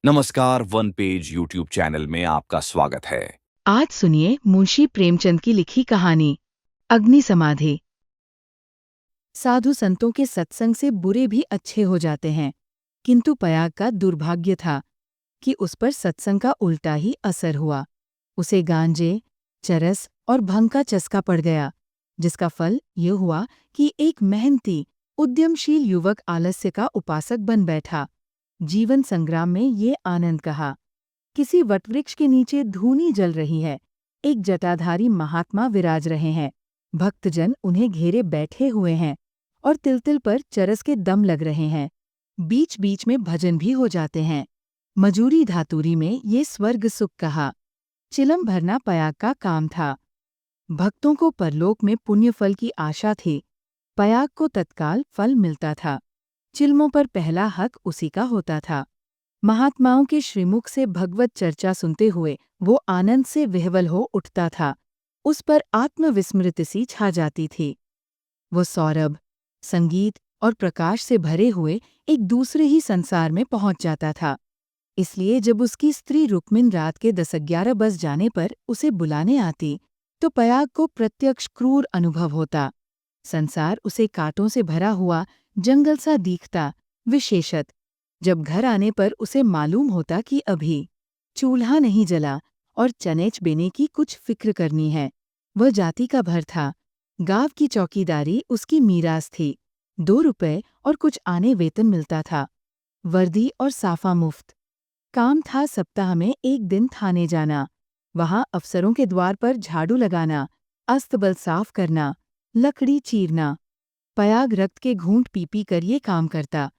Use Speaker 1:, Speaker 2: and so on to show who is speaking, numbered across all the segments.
Speaker 1: नमस्कार, one page YouTube channel में आपका स्वागत है।
Speaker 2: आज सुनिए मुंशी प्रेमचंद की लिखी कहानी अग्नि समाधि। साधु संतों के सत्संग से बुरे भी अच्छे हो जाते हैं, किंतु पयाग का दुर्भाग्य था कि उस पर सत्संग का उल्टा ही असर हुआ। उसे गांजे, चरस और भंग का चस्का पड़ गया, जिसका फल ये हुआ कि एक मेहनती, उद्यमशील युवक आलस्य का उपासक बन बैठा। जीवन संग्राम में ये आनंद कहा। किसी वटवृक्ष के नीचे धूनी जल रही है। एक जटाधारी महात्मा विराज रहे हैं। भक्तजन उन्हें घेरे बैठे हुए हैं और तिल-तिल पर चरस के दम लग रहे हैं। बीच-बीच में भजन भी हो जाते हैं। मजूरी धातुरी में ये स्वर्ग सुख कहा। चिलम भरना पयाग का काम था। भक्तों को परलोक में पुण्य फल की आशा थी। पयाग को तत्काल फल मिलता था। चिलमों पर पहला हक उसी का होता था। महात्माओं के श्रीमुख से भगवत चर्चा सुनते हुए वो आनंद से विह्वल हो उठता था। उस पर आत्मविस्मृति सी छा जाती थी। वो सौरभ, संगीत और प्रकाश से भरे हुए एक दूसरे ही संसार में पहुंच जाता था। इसलिए जब उसकी स्त्री रुक्मिन रात के 10-11 बज जाने पर उसे बुलाने आती, तो पयाग को प्रत्यक्ष क्रूर अनुभव होता। संसार उसे कांटों से भरा हुआ जंगल सा दिखता, विशेषत जब घर आने पर उसे मालूम होता कि अभी चूल्हा नहीं जला और चनेच बेने की कुछ फिक्र करनी है। वह जाति का भर था। गांव की चौकीदारी उसकी मीरास थी। 2 रुपए और कुछ आने वेतन मिलता था। वर्दी और साफा मुफ्त। काम था सप्ताह में एक दिन थाने जाना, वहां अफसरों के द्वार पर झाड़ू लगाना, अस्तबल साफ करना, लकड़ी चीरना। पयाग रक्त के घूंट पी कर ये काम करता,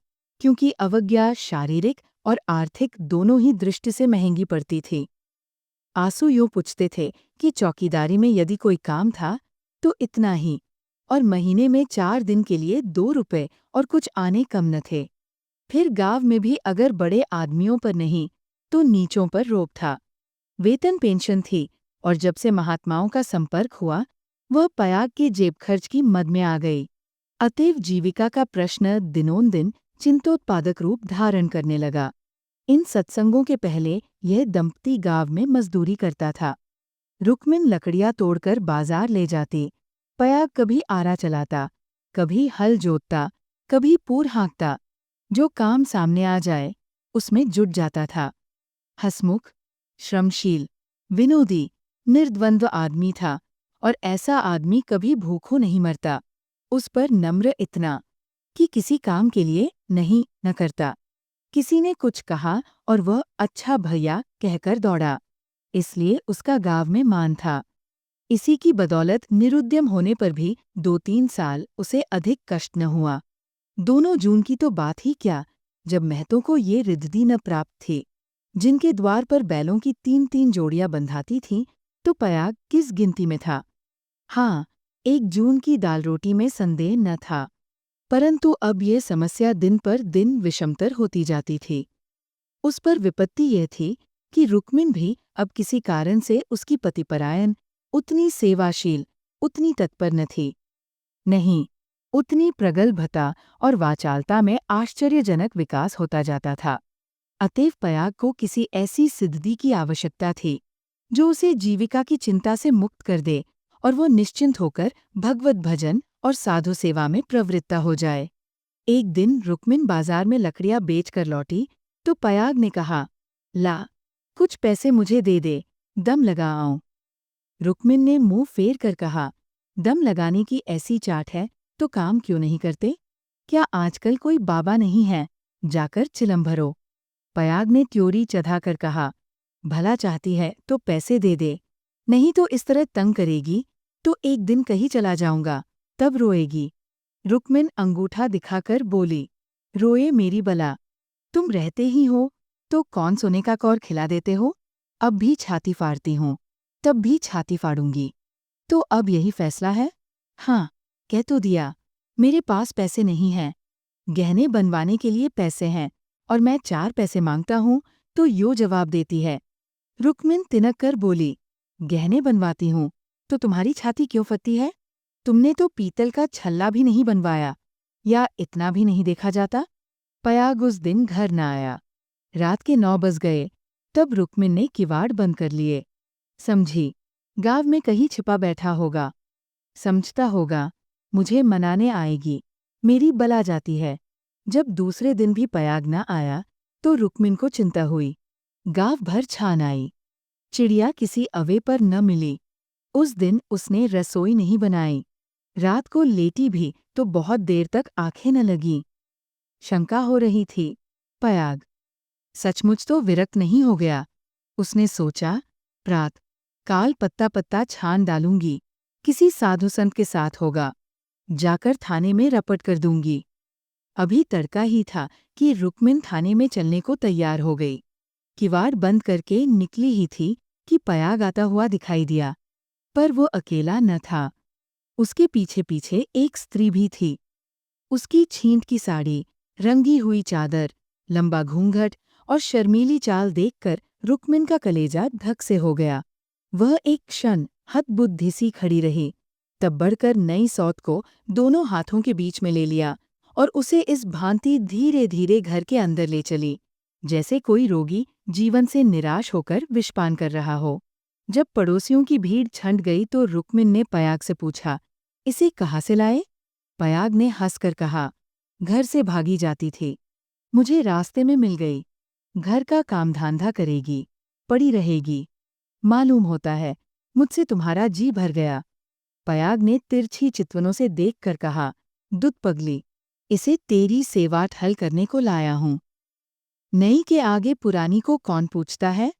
Speaker 2: क्योंकि अवज्ञा शारीरिक और आर्थिक दोनों ही दृष्टि से महंगी पड़ती थी। आंसू यूं पूछते थे कि चौकीदारी में यदि कोई काम था तो इतना ही, और महीने में 4 दिन के लिए 2 रुपए और कुछ आने कम न थे। फिर गांव में भी अगर बड़े आदमियों पर नहीं तो नीचों पर रोब था। वेतन पेंशन थी, और जब से महात्माओं का संपर्क हुआ वह पयाग के जेब खर्च की मद में आ गई। अतएव जीविका का प्रश्न दिनोंदिन चिंतोत्पादक रूप धारण करने लगा। इन सत्संगों के पहले यह दंपति गांव में मजदूरी करता था। रुक्मिन लकड़ियां तोड़कर बाजार ले जाती। पयाग कभी आरा चलाता, कभी हल जोतता, कभी पूर हाँकता। जो काम सामने आ जाए उसमें जुट जाता था। हंसमुख, श्रमशील, विनोदी, निर्द्वंद्व आदमी था, और ऐसा आदमी कभी भूखों नहीं मरता। उस पर नम्र इतना कि किसी काम के लिए नहीं न करता। किसी ने कुछ कहा और वह अच्छा भैया कहकर दौड़ा, इसलिए उसका गांव में मान था। इसी की बदौलत निरुद्यम होने पर भी 2-3 साल उसे अधिक कष्ट न हुआ। दोनों जून की तो बात ही क्या, जब महतों को ये रिद्धि न प्राप्त थी, जिनके द्वार पर बैलों की 3-3 जोड़ियां बंधाती थीं, तो पयाग किस गिनती में था। हाँ, 1 जून की दाल रोटी में संदेह न था, परंतु अब ये समस्या दिन पर दिन विषमतर होती जाती थी। उस पर विपत्ति यह थी कि रुक्मिन भी अब किसी कारण से उसकी पतिपरायण, उतनी सेवाशील, उतनी तत्पर न थी। नहीं, उतनी प्रगल्भता और वाचालता में आश्चर्यजनक विकास होता जाता था। अतएव पयाग को किसी ऐसी सिद्धि की आवश्यकता थी जो उसे जीविका की चिंता से मुक्त कर दे और वो निश्चिंत होकर भगवत भजन और साधु सेवा में प्रवृत्त हो जाए। एक दिन रुक्मिन बाजार में लकड़ियां बेच कर लौटी तो पयाग ने कहा, ला, कुछ पैसे मुझे दे दे, दम लगा आऊं। रुक्मिन ने मुंह फेर कर कहा, दम लगाने की ऐसी चाट है तो काम क्यों नहीं करते? क्या आजकल कोई बाबा नहीं है? जाकर चिलम भरो। पयाग ने त्योरी चढ़ाकर कहा, भला चाहती है तो पैसे दे दे, नहीं तो इस तरह तंग करेगी तो एक दिन कहीं चला जाऊंगा, तब रोएगी। रुक्मिन अंगूठा दिखाकर बोली, रोए मेरी बला, तुम रहते ही हो तो कौन सोने का कौर खिला देते हो? अब भी छाती फाड़ती हूँ, तब भी छाती फाड़ूंगी। तो अब यही फैसला है? हाँ, कह तो दिया। मेरे पास पैसे नहीं हैं। गहने बनवाने के लिए पैसे हैं, और मैं 4 पैसे मांगता हूँ तो यो जवाब देती है। रुक्मिन तिनक कर बोली, गहने बनवाती हूँ तो तुम्हारी छाती क्यों फटती है? तुमने तो पीतल का छल्ला भी नहीं बनवाया, या इतना भी नहीं देखा जाता? पयाग उस दिन घर न आया। रात के 9 बज गए। तब रुक्मिन ने किवाड़ बंद कर लिए। समझी, गाँव में कहीं छिपा बैठा होगा। समझता होगा, मुझे मनाने आएगी, मेरी बला जाती है। जब दूसरे दिन भी पयाग न आया तो रुक्मिन को चिंता हुई। गाँव भर छान आई, चिड़िया किसी अवे पर न मिली। उस दिन उसने रसोई नहीं बनाई। रात को लेटी भी तो बहुत देर तक आंखें न लगीं। शंका हो रही थी, पयाग सचमुच तो विरक्त नहीं हो गया। उसने सोचा, प्रात काल पत्ता पत्ता छान डालूंगी, किसी साधु संत के साथ होगा, जाकर थाने में रपट कर दूंगी। अभी तड़का ही था कि रुक्मिन थाने में चलने को तैयार हो गई। किवाड़ बंद करके निकली ही थी कि पयाग आता हुआ दिखाई दिया, पर वो अकेला न था। उसके पीछे पीछे एक स्त्री भी थी। उसकी छींट की साड़ी, रंगी हुई चादर, लंबा घूंघट और शर्मीली चाल देखकर रुक्मिन का कलेजा धक से हो गया। वह एक क्षण हतबुद्धि सी खड़ी रही, तब बढ़कर नई सौत को दोनों हाथों के बीच में ले लिया और उसे इस भांति धीरे धीरे घर के अंदर ले चली, जैसे कोई रोगी जीवन से निराश होकर विषपान कर रहा हो। जब पड़ोसियों की भीड़ छंट गई तो रुक्मिन ने पयाग से पूछा, इसे कहाँ से लाए? पयाग ने हंसकर कहा, घर से भागी जाती थी, मुझे रास्ते में मिल गई। घर का काम धांधा करेगी, पड़ी रहेगी। मालूम होता है, मुझसे तुम्हारा जी भर गया। पयाग ने तिरछी चितवनों से देखकर कहा, दुत पगली, इसे तेरी सेवाट हल करने को लाया हूँ। नई के आगे पुरानी को कौन पूछता है?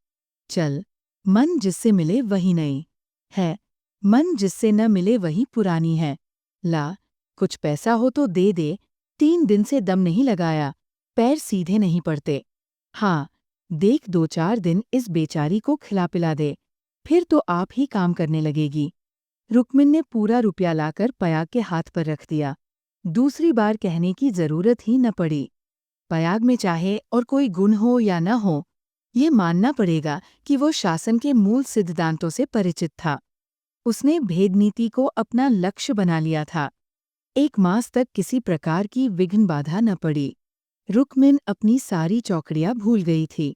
Speaker 2: चल, मन जिससे मिले वही नई है, मन जिससे न मिले वही पुरानी है। ला, कुछ पैसा हो तो दे दे, 3 दिन से दम नहीं लगाया, पैर सीधे नहीं पड़ते। हाँ, देख 2-4 दिन इस बेचारी को खिला पिला दे, फिर तो आप ही काम करने लगेगी। रुक्मिन ने पूरा रुपया लाकर पयाग के हाथ पर रख दिया। दूसरी बार कहने की जरूरत ही न पड़ी। पयाग में चाहे और कोई गुण हो या न हो, ये मानना पड़ेगा कि वो शासन के मूल सिद्धांतों से परिचित था। उसने भेद नीति को अपना लक्ष्य बना लिया था। 1 मास तक किसी प्रकार की विघ्न बाधा न पड़ी। रुक्मिन अपनी सारी चौकड़ियां भूल गई थी।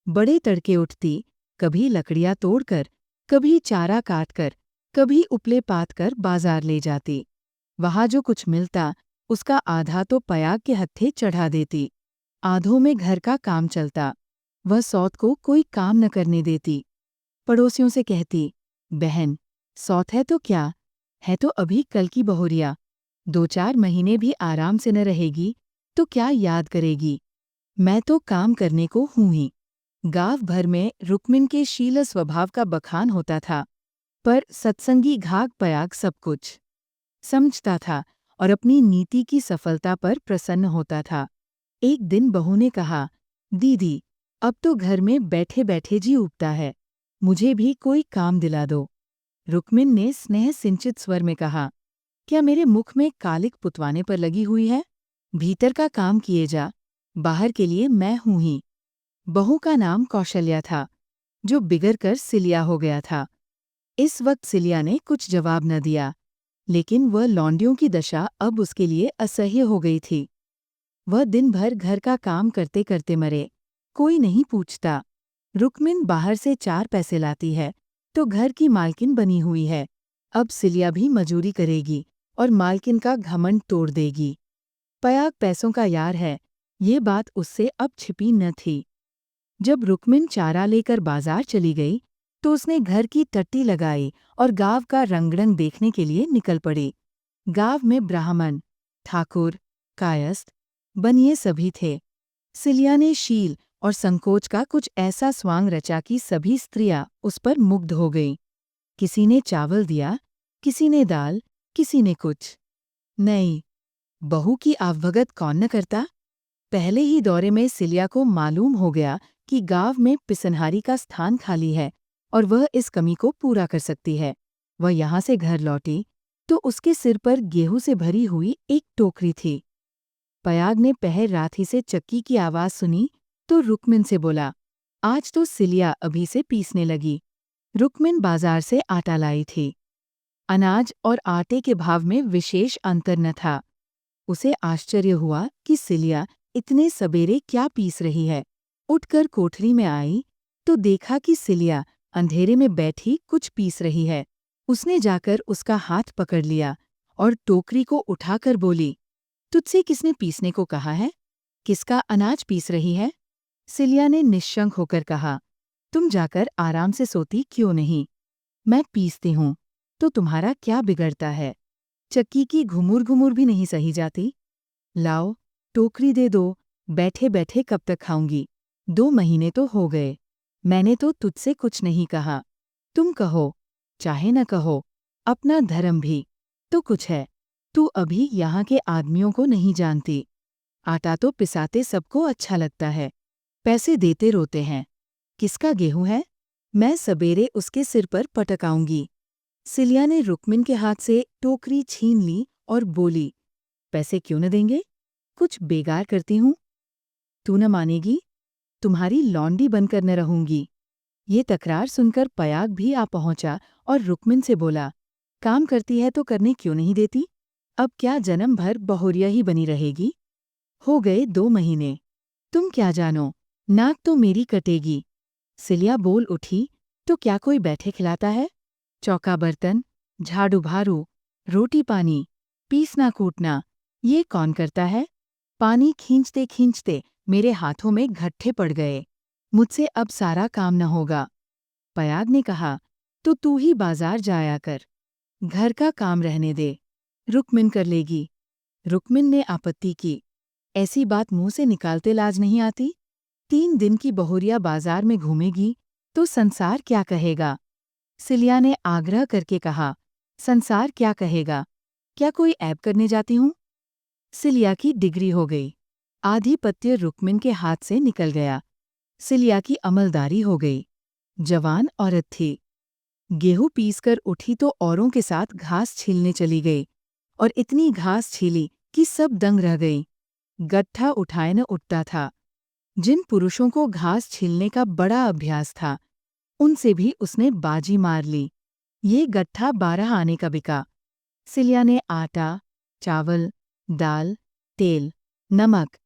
Speaker 2: बड़े तड़के उठती, कभी लकड़ियां तोड़कर, कभी चारा काटकर, कभी उपले पात कर बाजार ले जाती। वहां जो कुछ मिलता उसका आधा तो पयाग के हत्थे चढ़ा देती, आधों में घर का काम चलता। वह सौत को कोई काम न करने देती। पड़ोसियों से कहती, बहन, सौत है तो क्या, है तो अभी कल की बहुरिया, 2-4 महीने भी आराम से न रहेगी तो क्या याद करेगी। मैं तो काम करने को हूँ ही। गाँव भर में रुक्मिन के शील स्वभाव का बखान होता था, पर सत्संगी घाघ पयाग सब कुछ समझता था और अपनी नीति की सफलता पर प्रसन्न होता था। एक दिन बहू ने कहा, दीदी, अब तो घर में बैठे बैठे जी उबता है, मुझे भी कोई काम दिला दो। रुक्मिन ने स्नेह सिंचित स्वर में कहा, क्या मेरे मुख में कालिक पुतवाने पर लगी हुई है? भीतर का काम किए जा, बाहर के लिए मैं हूँ ही। बहू का नाम कौशल्या था, जो बिगड़ कर सिलिया हो गया था। इस वक्त सिलिया ने कुछ जवाब न दिया, लेकिन वह लौंडियों की दशा अब उसके लिए असह्य हो गई थी। वह दिन भर घर का काम करते करते मरे, कोई नहीं पूछता। रुक्मिन बाहर से 4 पैसे लाती है तो घर की मालकिन बनी हुई है। अब सिलिया भी मजूरी करेगी और मालकिन का घमंड तोड़ देगी। पयाग पैसों का यार है, ये बात उससे अब छिपी न थी। जब रुक्मिन चारा लेकर बाजार चली गई तो उसने घर की टट्टी लगाई और गाँव का रंगढंग देखने के लिए निकल पड़ी। गाँव में ब्राह्मण, ठाकुर, कायस्थ, बनिए सभी थे। सिलिया ने शील और संकोच का कुछ ऐसा स्वांग रचा कि सभी स्त्रियां उस पर मुग्ध हो गईं। किसी ने चावल दिया, किसी ने दाल, किसी ने कुछ। नहीं, बहू की आवभगत कौन न करता। पहले ही दौरे में सिलिया को मालूम हो गया कि गाँव में पिसनहारी का स्थान खाली है और वह इस कमी को पूरा कर सकती है। वह यहाँ से घर लौटी तो उसके सिर पर गेहूं से भरी हुई एक टोकरी थी। पयाग ने पहर रात ही से चक्की की आवाज सुनी तो रुक्मिन से बोला, आज तो सिलिया अभी से पीसने लगी। रुक्मिन बाजार से आटा लाई थी। अनाज और आटे के भाव में विशेष अंतर न था। उसे आश्चर्य हुआ कि सिलिया इतने सबेरे क्या पीस रही है। उठकर कोठरी में आई तो देखा कि सिलिया अंधेरे में बैठी कुछ पीस रही है। उसने जाकर उसका हाथ पकड़ लिया और टोकरी को उठाकर बोली, तुझसे किसने पीसने को कहा है? किसका अनाज पीस रही है? सिलिया ने निश्शंक होकर कहा, तुम जाकर आराम से सोती क्यों नहीं? मैं पीसती हूँ, तो तुम्हारा क्या बिगड़ता है? चक्की की घुमुर घुमुर भी नहीं सही जाती? लाओ, टोकरी दे दो, बैठे बैठे कब तक खाऊंगी? 2 महीने तो हो गए। मैंने तो तुझसे कुछ नहीं कहा। तुम कहो, चाहे न कहो, अपना धर्म भी तो कुछ है। तू अभी यहाँ के आदमियों को नहीं जानती। आटा तो पिसाते सबको अच्छा लगता है, पैसे देते रोते हैं। किसका गेहूं है? मैं सबेरे उसके सिर पर पटकाऊंगी। सिलिया ने रुक्मिन के हाथ से टोकरी छीन ली और बोली, पैसे क्यों न देंगे? कुछ बेगार करती हूँ। तू न मानेगी, तुम्हारी लौंडी बनकर न रहूंगी। ये तकरार सुनकर पयाग भी आ पहुंचा और रुक्मिन से बोला, काम करती है तो करने क्यों नहीं देती? अब क्या जन्म भर बहुरिया ही बनी रहेगी? हो गए 2 महीने। तुम क्या जानो, नाक तो मेरी कटेगी। सिलिया बोल उठी, तो क्या कोई बैठे खिलाता है? चौका बर्तन, झाड़ू भारू, रोटी पानी, पीसना कूटना, ये कौन करता है? पानी खींचते खींचते मेरे हाथों में घट्ठे पड़ गए। मुझसे अब सारा काम न होगा। पयाग ने कहा, तो तू ही बाजार जाया कर। घर का काम रहने दे, रुक्मिन कर लेगी। रुक्मिन ने आपत्ति की, ऐसी बात मुंह से निकालते लाज नहीं आती? 3 दिन की बहुरिया बाजार में घूमेगी तो संसार क्या कहेगा? सिलिया ने आग्रह करके कहा, संसार क्या कहेगा? क्या कोई ऐब करने जाती हूँ? सिलिया की डिग्री हो गई। आधिपत्य रुक्मिन के हाथ से निकल गया। सिलिया की अमलदारी हो गई। जवान औरत थी। गेहूं पीसकर उठी तो औरों के साथ घास छीलने चली गई और इतनी घास छीली कि सब दंग रह गई। गट्ठा उठाए न उठता था। जिन पुरुषों को घास छीलने का बड़ा अभ्यास था, उनसे भी उसने बाजी मार ली। ये गट्ठा 12 आने का बिका। सिलिया ने आटा, चावल, दाल, तेल, नमक,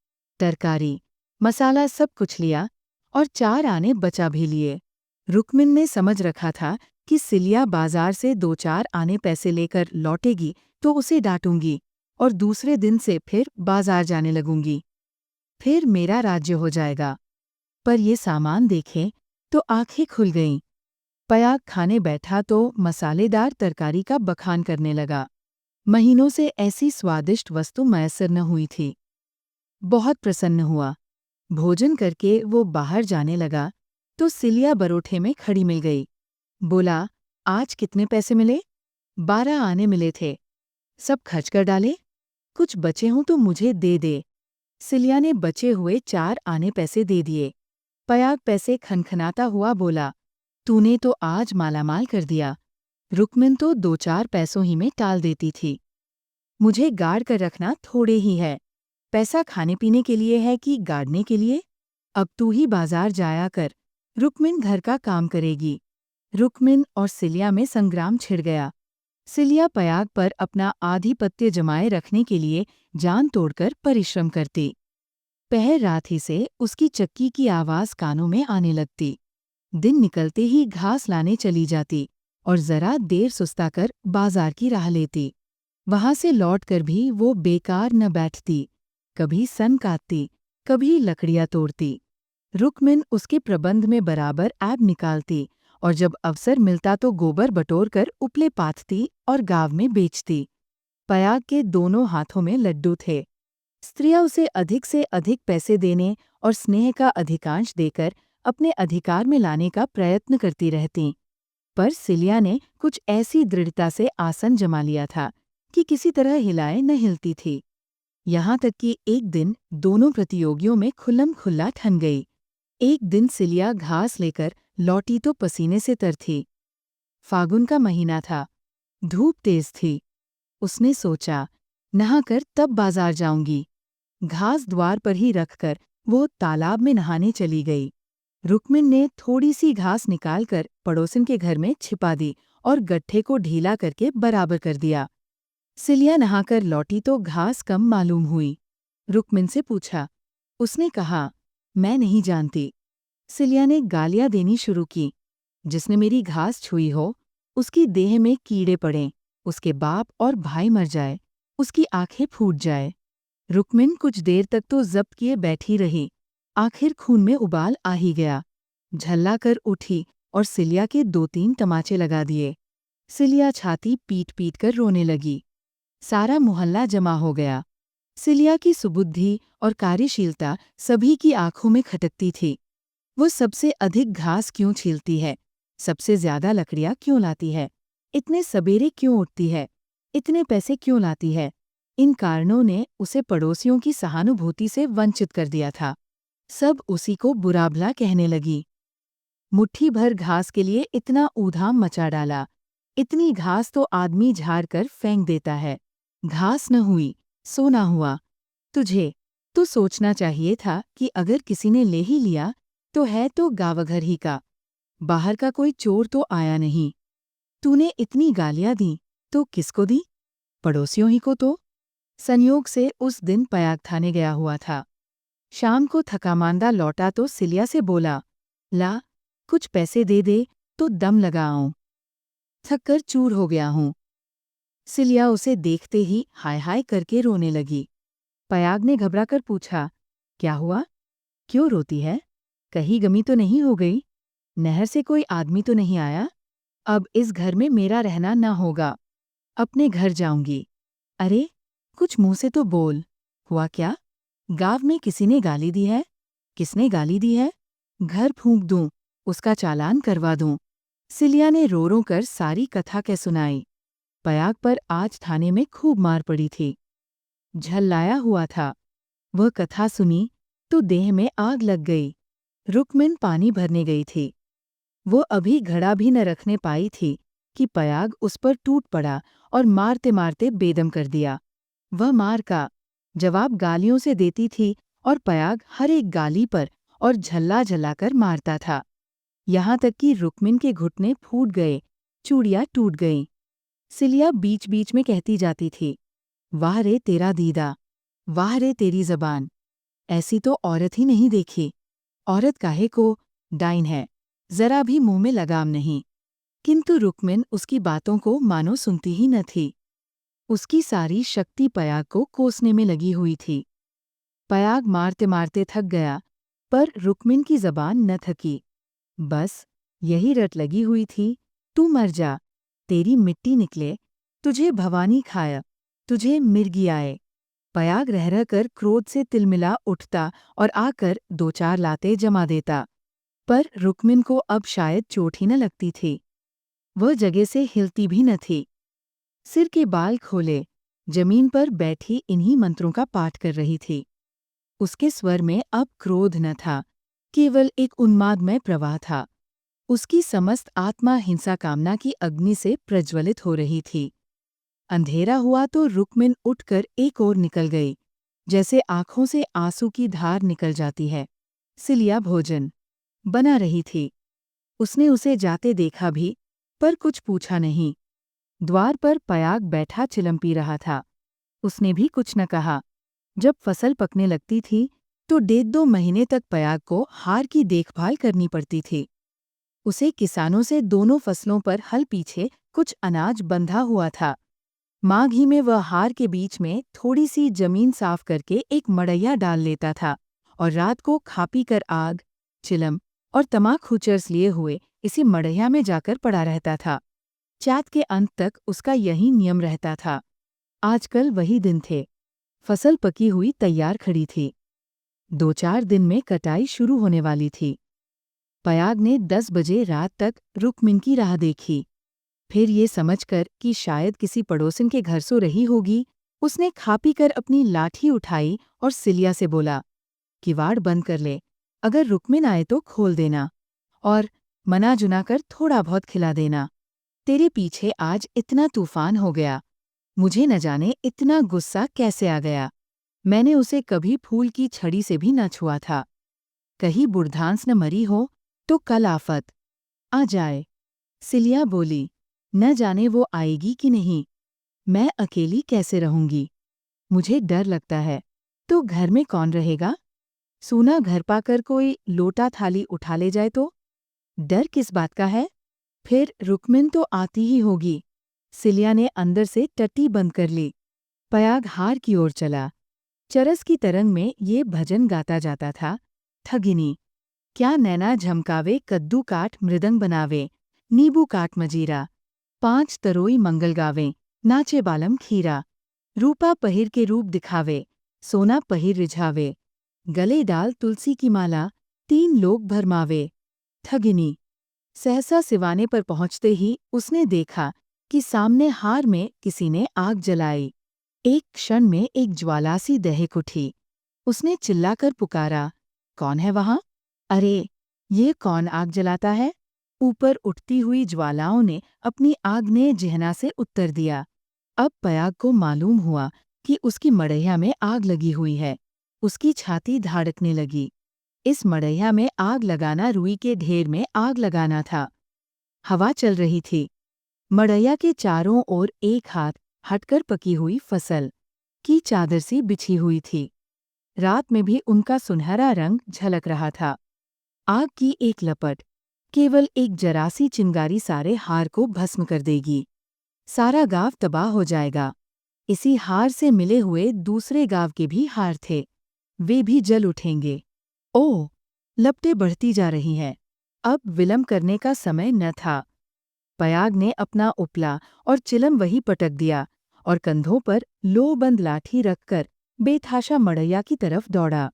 Speaker 2: तरकारी, मसाला सब कुछ लिया और 4 आने बचा भी लिए। रुक्मिन ने समझ रखा था कि सिलिया बाजार से 2-4 आने पैसे लेकर लौटेगी तो उसे डांटूंगी और दूसरे दिन से फिर बाजार जाने लगूंगी। फिर मेरा राज्य हो जाएगा। पर ये सामान देखे तो आंखें खुल गईं। पयाग खाने बैठा तो मसालेदार तरकारी का बखान करने लगा। महीनों से ऐसी स्वादिष्ट वस्तु मैसर न हुई थी। बहुत प्रसन्न हुआ। भोजन करके वो बाहर जाने लगा तो सिलिया बरोठे में खड़ी मिल गई। बोला, आज कितने पैसे मिले? 12 आने मिले थे। सब खर्च कर डाले? कुछ बचे हों तो मुझे दे दे। सिलिया ने बचे हुए 4 आने पैसे दे दिए। पयाग पैसे खनखनाता हुआ बोला, तूने तो आज मालामाल कर दिया। रुक्मिन तो 2-4 पैसों ही में टाल देती थी। मुझे गाड़ कर रखना थोड़े ही है। पैसा खाने पीने के लिए है कि गाड़ने के लिए? अब तू ही बाजार जाया कर। रुक्मिन घर का काम करेगी। रुक्मिन और सिलिया में संग्राम छिड़ गया। सिलिया पयाग पर अपना आधिपत्य जमाए रखने के लिए जान तोड़कर परिश्रम करती। पहर रात ही से उसकी चक्की की आवाज कानों में आने लगती। दिन निकलते ही घास लाने चली जाती और जरा देर सुस्ताकर बाजार की राह लेती। वहां से लौटकर भी वो बेकार न बैठती। कभी सन काटती, कभी लकड़ियां तोड़ती। रुक्मिन उसके प्रबंध में बराबर ऐब निकालती और जब अवसर मिलता तो गोबर बटोरकर उपले पाथती और गांव में बेचती। पयाग के दोनों हाथों में लड्डू थे। स्त्रियां उसे अधिक से अधिक पैसे देने और स्नेह का अधिकांश देकर अपने अधिकार में लाने का प्रयत्न करती रहतीं। पर सिलिया ने कुछ ऐसी दृढ़ता से आसन जमा लिया था कि किसी तरह हिलाए न हिलती थी। यहाँ तक कि एक दिन दोनों प्रतियोगियों में खुल्लम खुल्ला ठन गई। एक दिन सिलिया घास लेकर लौटी तो पसीने से तर थी। फागुन का महीना था। धूप तेज थी। उसने सोचा, नहाकर तब बाजार जाऊंगी। घास द्वार पर ही रखकर वो तालाब में नहाने चली गई। रुक्मिन ने थोड़ी सी घास निकालकर पड़ोसिन के घर में छिपा दी और गट्ठे को ढीला करके बराबर कर दिया। सिलिया नहाकर लौटी तो घास कम मालूम हुई। रुक्मिन से पूछा। उसने कहा, मैं नहीं जानती। सिलिया ने गालियां देनी शुरू की। जिसने मेरी घास छुई हो, उसकी देह में कीड़े पड़ें, उसके बाप और भाई मर जाए, उसकी आंखें फूट जाए। रुक्मिन कुछ देर तक तो जब्त किए बैठी रही। आखिर खून में उबाल आ ही गया। झल्ला कर उठी और सिलिया के 2-3 तमाचे लगा दिए। सिलिया छाती पीट पीट कर रोने लगी। सारा मोहल्ला जमा हो गया। सिलिया की सुबुद्धि और कार्यशीलता सभी की आंखों में खटकती थी। वो सबसे अधिक घास क्यों छीलती है? सबसे ज्यादा लकड़ियां क्यों लाती है? इतने सबेरे क्यों उठती है? इतने पैसे क्यों लाती है? इन कारणों ने उसे पड़ोसियों की सहानुभूति से वंचित कर दिया था। सब उसी को बुरा भला कहने लगी। मुट्ठी भर घास के लिए इतना ऊधाम मचा डाला। इतनी घास तो आदमी झाड़ कर फेंक देता है। घास न हुई, सोना हुआ। तू सोचना चाहिए था कि अगर किसी ने ले ही लिया तो है तो गावघर ही का, बाहर का कोई चोर तो आया नहीं। तूने इतनी गालियां दी तो किसको दी? पड़ोसियों ही को तो। संयोग से उस दिन पयाग थाने गया हुआ था। शाम को थकामांदा लौटा तो सिलिया से बोला, ला कुछ पैसे दे तो दम लगा आऊं। थक कर चूर हो गया हूं। सिलिया उसे देखते ही हाय हाय करके रोने लगी। पयाग ने घबराकर पूछा, क्या हुआ? क्यों रोती है? कहीं गमी तो नहीं हो गई? नहर से कोई आदमी तो नहीं आया? अब इस घर में मेरा रहना न होगा। अपने घर जाऊंगी। अरे, कुछ मुंह से तो बोल। हुआ क्या? गांव में किसी ने गाली दी है? किसने गाली दी है? घर फूंक दूं, उसका चालान करवा दूं। सिलिया ने रो रो कर सारी कथा कह सुनाई। पयाग पर आज थाने में खूब मार पड़ी थी। झल्लाया हुआ था। वह कथा सुनी तो देह में आग लग गई। रुक्मिन पानी भरने गई थी। वो अभी घड़ा भी न रखने पाई थी कि पयाग उस पर टूट पड़ा और मारते मारते बेदम कर दिया। वह मार का जवाब गालियों से देती थी और पयाग हर एक गाली पर और झल्ला झल्लाकर मारता था। यहाँ तक कि रुक्मिन के घुटने फूट गए, चूड़ियाँ टूट गईं। सिलिया बीच बीच में कहती जाती थी, वाह रे तेरा दीदा, वाह रे तेरी जबान, ऐसी तो औरत ही नहीं देखी। औरत काहे को, डाइन है, जरा भी मुंह में लगाम नहीं। किंतु रुक्मिन उसकी बातों को मानो सुनती ही न थी। उसकी सारी शक्ति पयाग को कोसने में लगी हुई थी। पयाग मारते मारते थक गया, पर रुक्मिन की जबान न थकी। बस यही रट लगी हुई थी, तू मर जा, तेरी मिट्टी निकले, तुझे भवानी खाए, तुझे मिर्गी आए। पयाग रह रह कर क्रोध से तिलमिला उठता और आकर 2-4 लाते जमा देता। पर रुक्मिन को अब शायद चोट ही न लगती थी। वह जगह से हिलती भी न थी। सिर के बाल खोले, जमीन पर बैठी इन्हीं मंत्रों का पाठ कर रही थी। उसके स्वर में अब क्रोध न था, केवल एक उन्मादमय प्रवाह था। उसकी समस्त आत्मा हिंसा कामना की अग्नि से प्रज्वलित हो रही थी। अंधेरा हुआ तो रुक्मिन उठकर एक ओर निकल गई, जैसे आंखों से आंसू की धार निकल जाती है। सिलिया भोजन बना रही थी। उसने उसे जाते देखा भी, पर कुछ पूछा नहीं। द्वार पर पयाग बैठा चिलम पी रहा था। उसने भी कुछ न कहा। जब फसल पकने लगती थी तो 1.5-2 महीने तक पयाग को हार की देखभाल करनी पड़ती थी। उसे किसानों से दोनों फसलों पर हल पीछे कुछ अनाज बंधा हुआ था। माघ ही में वह हार के बीच में थोड़ी सी जमीन साफ करके एक मड़ैया डाल लेता था और रात को खा पी कर आग, चिलम और तमाकू चर्स लिए हुए इसी मड़ैया में जाकर पड़ा रहता था। चात के अंत तक उसका यही नियम रहता था। आजकल वही दिन थे। फसल पकी हुई तैयार खड़ी थी। 2-4 दिन में कटाई शुरू होने वाली थी। पयाग ने 10 बजे रात तक रुक्मिन की राह देखी। फिर ये समझकर कि शायद किसी पड़ोसन के घर सो रही होगी, उसने खा पी कर अपनी लाठी उठाई और सिलिया से बोला, किवाड़ बंद कर ले, अगर रुक्मिन आए तो खोल देना और मना जुना कर थोड़ा बहुत खिला देना। तेरे पीछे आज इतना तूफान हो गया, मुझे न जाने इतना गुस्सा कैसे आ गया। मैंने उसे कभी फूल की छड़ी से भी न छुआ था। कहीं बुढ़धांस न मरी हो तो कल आफत आ जाए। सिलिया बोली, न जाने वो आएगी कि नहीं। मैं अकेली कैसे रहूंगी? मुझे डर लगता है। तो घर में कौन रहेगा? सूना घर पाकर कोई लोटा थाली उठा ले जाए तो? डर किस बात का है? फिर रुक्मिन तो आती ही होगी। सिलिया ने अंदर से टट्टी बंद कर ली। पयाग हार की ओर चला। चरस की तरंग में ये भजन गाता जाता था। ठगिनी, क्या नैना झमकावे कद्दू काट मृदंग बनावे, नींबू काट मजीरा, 5 तरोई मंगल गावे, नाचे बालम खीरा, रूपा पहिर के रूप दिखावे, सोना पहिर रिझावे, गले डाल तुलसी की माला, 3 लोग भरमावे। ठगिनी। सहसा सिवाने पर पहुंचते ही उसने देखा कि सामने हार में किसी ने आग जलाई। एक क्षण में एक ज्वालासी दहक उठी। उसने चिल्लाकर पुकारा, कौन है वहां? अरे, ये कौन आग जलाता है? ऊपर उठती हुई ज्वालाओं ने अपनी आग्नेय जिह्ना से उत्तर दिया। अब पयाग को मालूम हुआ कि उसकी मड़ैया में आग लगी हुई है। उसकी छाती धड़कने लगी। इस मड़ैया में आग लगाना रुई के ढेर में आग लगाना था। हवा चल रही थी। मड़ैया के चारों ओर एक हाथ हटकर पकी हुई फसल की चादर सी बिछी हुई थी। रात में भी उनका सुनहरा रंग झलक रहा था। आग की एक लपट, केवल एक जरासी चिंगारी सारे हार को भस्म कर देगी। सारा गांव तबाह हो जाएगा। इसी हार से मिले हुए दूसरे गांव के भी हार थे। वे भी जल उठेंगे। ओह! लपटें बढ़ती जा रही हैं। अब विलंब करने का समय न था। पयाग ने अपना उपला और चिलम वही पटक दिया और कंधों पर लोबंद लाठी रखकर बेतहाशा मड़ैया की तरफ दौड़ा।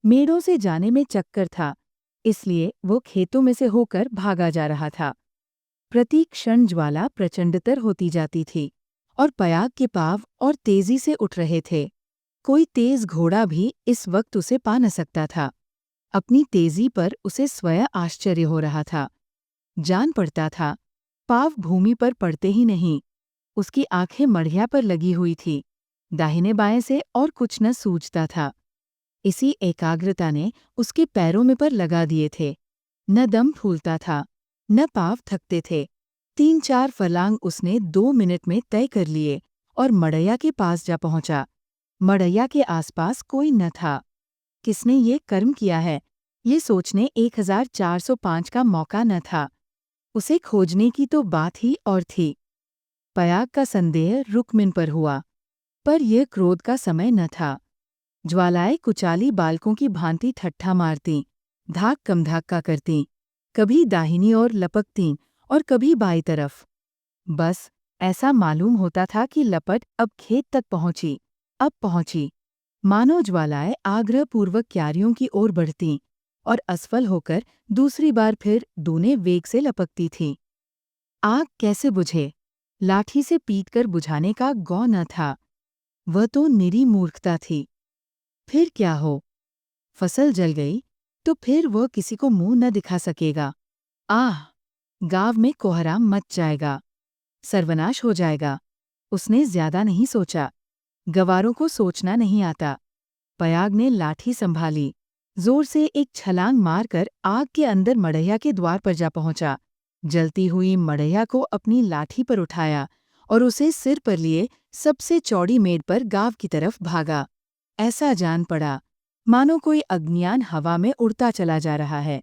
Speaker 2: मेड़ों से जाने में चक्कर था, इसलिए वो खेतों में से होकर भागा जा रहा था। प्रति क्षण ज्वाला प्रचंडतर होती जाती थी और पयाग के पांव और तेजी से उठ रहे थे। कोई तेज घोड़ा भी इस वक्त उसे पा न सकता था। अपनी तेजी पर उसे स्वयं आश्चर्य हो रहा था। जान पड़ता था, पाँव भूमि पर पड़ते ही नहीं। उसकी आंखें मढ़िया पर लगी हुई थी। दाहिने बाएं से और कुछ न सूझता था। इसी एकाग्रता ने उसके पैरों में पर लगा दिए थे। न दम फूलता था, न पाँव थकते थे। 3-4 फर्लांग उसने 2 मिनट में तय कर लिए और मड़ैया के पास जा पहुंचा। मड़ैया के आसपास कोई न था। किसने ये कर्म किया है, ये सोचने 1405 का मौका न था। उसे खोजने की तो बात ही और थी। पयाग का संदेह रुक्मिन पर हुआ, पर यह क्रोध का समय न था। ज्वालाएं कुचाली बालकों की भांति ठट्ठा मारतीं, धाक कम धाक्का करतीं, कभी दाहिनी ओर लपकतीं और कभी बाई तरफ। बस ऐसा मालूम होता था कि लपट अब खेत तक पहुंची, अब पहुंची। मानो ज्वालाएं आग्रहपूर्वक क्यारियों की ओर बढ़तीं और असफल होकर दूसरी बार फिर दूने वेग से लपकती थीं। आग कैसे बुझे? लाठी से पीटकर बुझाने का गौ न था। वह तो निरी मूर्खता थी। फिर क्या हो? फसल जल गई तो फिर वह किसी को मुंह न दिखा सकेगा। आह! गांव में कोहराम मच जाएगा। सर्वनाश हो जाएगा। उसने ज्यादा नहीं सोचा। गवारों को सोचना नहीं आता। पयाग ने लाठी संभाली, जोर से एक छलांग मारकर आग के अंदर मड़ैया के द्वार पर जा पहुंचा। जलती हुई मड़ैया को अपनी लाठी पर उठाया और उसे सिर पर लिए सबसे चौड़ी मेड़ पर गांव की तरफ भागा। ऐसा जान पड़ा, मानो कोई अग्नियान हवा में उड़ता चला जा रहा है।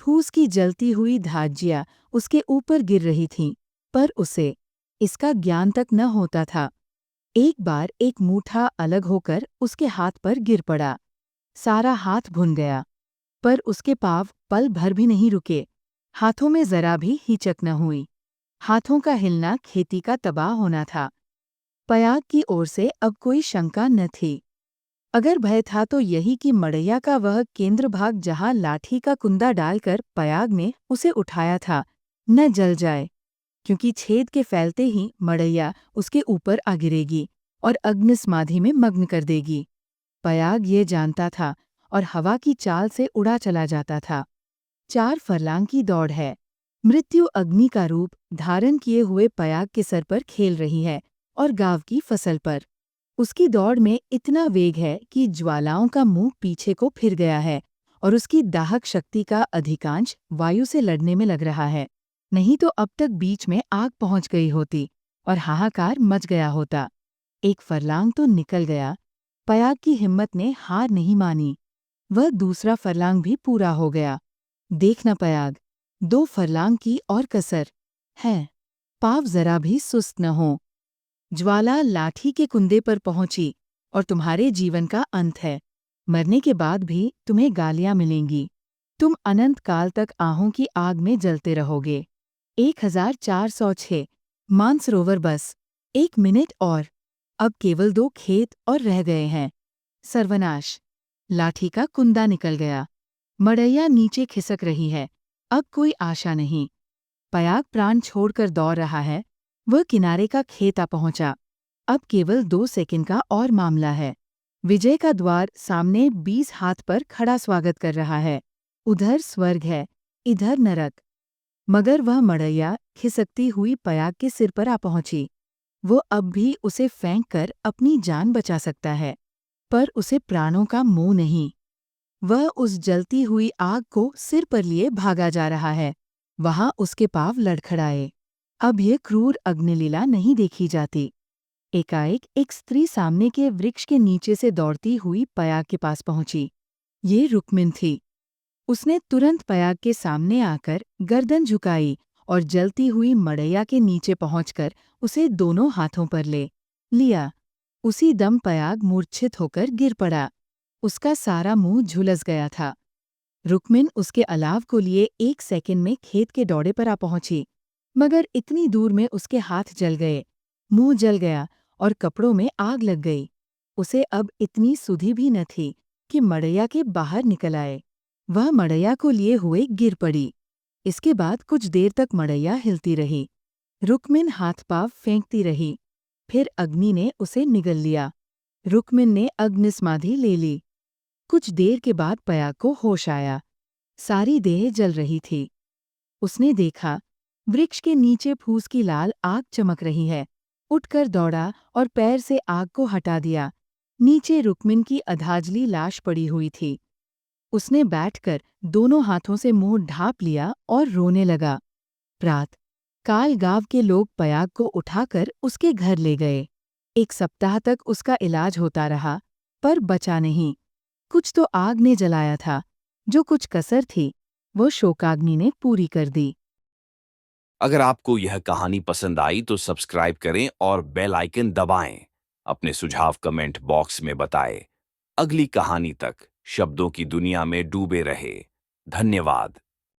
Speaker 2: फूस की जलती हुई धाज्जियां उसके ऊपर गिर रही थीं, पर उसे इसका ज्ञान तक न होता था। एक बार एक मूठा अलग होकर उसके हाथ पर गिर पड़ा। सारा हाथ भुन गया, पर उसके पांव पल भर भी नहीं रुके। हाथों में जरा भी हिचक न हुई। हाथों का हिलना खेती का तबाह होना था। पयाग की ओर से अब कोई शंका न थी। अगर भय था तो यही कि मड़ैया का वह केंद्र भाग जहां लाठी का कुंदा डालकर पयाग ने उसे उठाया था, न जल जाए, क्योंकि छेद के फैलते ही मड़ैया उसके ऊपर आ गिरेगी और अग्निसमाधि में मग्न कर देगी। पयाग ये जानता था और हवा की चाल से उड़ा चला जाता था। 4 फरलांग की दौड़ है। मृत्यु अग्नि का रूप धारण किए हुए पयाग के सर पर खेल रही है और गांव की फसल पर। उसकी दौड़ में इतना वेग है कि ज्वालाओं का मुंह पीछे को फिर गया है और उसकी दाहक शक्ति का अधिकांश वायु से लड़ने में लग रहा है। नहीं तो अब तक बीच में आग पहुंच गई होती और हाहाकार मच गया होता। एक फरलांग तो निकल गया। पयाग की हिम्मत ने हार नहीं मानी। वह दूसरा फरलांग भी पूरा हो गया। देखना पयाग, 2 फरलांग की और कसर है, पाव जरा भी सुस्त न हो। ज्वाला लाठी के कुंदे पर पहुंची और तुम्हारे जीवन का अंत है। मरने के बाद भी तुम्हें गालियां मिलेंगी। तुम अनंत काल तक आहों की आग में जलते रहोगे। 1406 मानसरोवर बस 1 मिनट और। अब केवल 2 खेत और रह गए हैं। सर्वनाश। लाठी का कुंदा निकल गया। मड़ैया नीचे खिसक रही है। अब कोई आशा नहीं। पयाग प्राण छोड़कर दौड़ रहा है। वह किनारे का खेत आ पहुंचा। अब केवल 2 सेकंड का और मामला है। विजय का द्वार सामने 20 हाथ पर खड़ा स्वागत कर रहा है। उधर स्वर्ग है, इधर नरक। मगर वह मड़ैया खिसकती हुई पयाग के सिर पर आ पहुंची। वो अब भी उसे फेंक कर अपनी जान बचा सकता है, पर उसे प्राणों का मोह नहीं। वह उस जलती हुई आग को सिर पर लिए भागा जा रहा है। वहां उसके पांव लड़खड़ाए। अब यह क्रूर अग्निलीला नहीं देखी जाती। एकाएक एक स्त्री सामने के वृक्ष के नीचे से दौड़ती हुई पयाग के पास पहुंची। ये रुक्मिन थी। उसने तुरंत पयाग के सामने आकर गर्दन झुकाई और जलती हुई मड़ैया के नीचे पहुंचकर उसे दोनों हाथों पर ले लिया। उसी दम पयाग मूर्छित होकर गिर पड़ा। उसका सारा मुंह झुलस गया था। रुक्मिन उसके अलाव को लिए 1 सेकंड में खेत के दौड़े पर आ पहुंची, मगर इतनी दूर में उसके हाथ जल गए, मुंह जल गया और कपड़ों में आग लग गई। उसे अब इतनी सुधि भी न थी कि मड़ैया के बाहर निकल आए। वह मड़ैया को लिए हुए गिर पड़ी। इसके बाद कुछ देर तक मड़ैया हिलती रही। रुक्मिन हाथ पांव फेंकती रही। फिर अग्नि ने उसे निगल लिया। रुक्मिन ने अग्निसमाधि ले ली। कुछ देर के बाद पयाग को होश आया। सारी देह जल रही थी। उसने देखा, वृक्ष के नीचे फूस की लाल आग चमक रही है। उठकर दौड़ा और पैर से आग को हटा दिया। नीचे रुक्मिन की अधाजली लाश पड़ी हुई थी। उसने बैठकर दोनों हाथों से मुंह ढांप लिया और रोने लगा। प्रात काल गांव के लोग पयाग को उठाकर उसके घर ले गए। 1 सप्ताह तक उसका इलाज होता रहा, पर बचा नहीं। कुछ तो आग ने जलाया था, जो कुछ कसर थी वो शोकाग्नि ने पूरी कर दी।
Speaker 1: अगर आपको यह कहानी पसंद आई तो सब्सक्राइब करें और बेल आइकन दबाएं। अपने सुझाव कमेंट बॉक्स में बताएं। अगली कहानी तक शब्दों की दुनिया में डूबे रहे। धन्यवाद।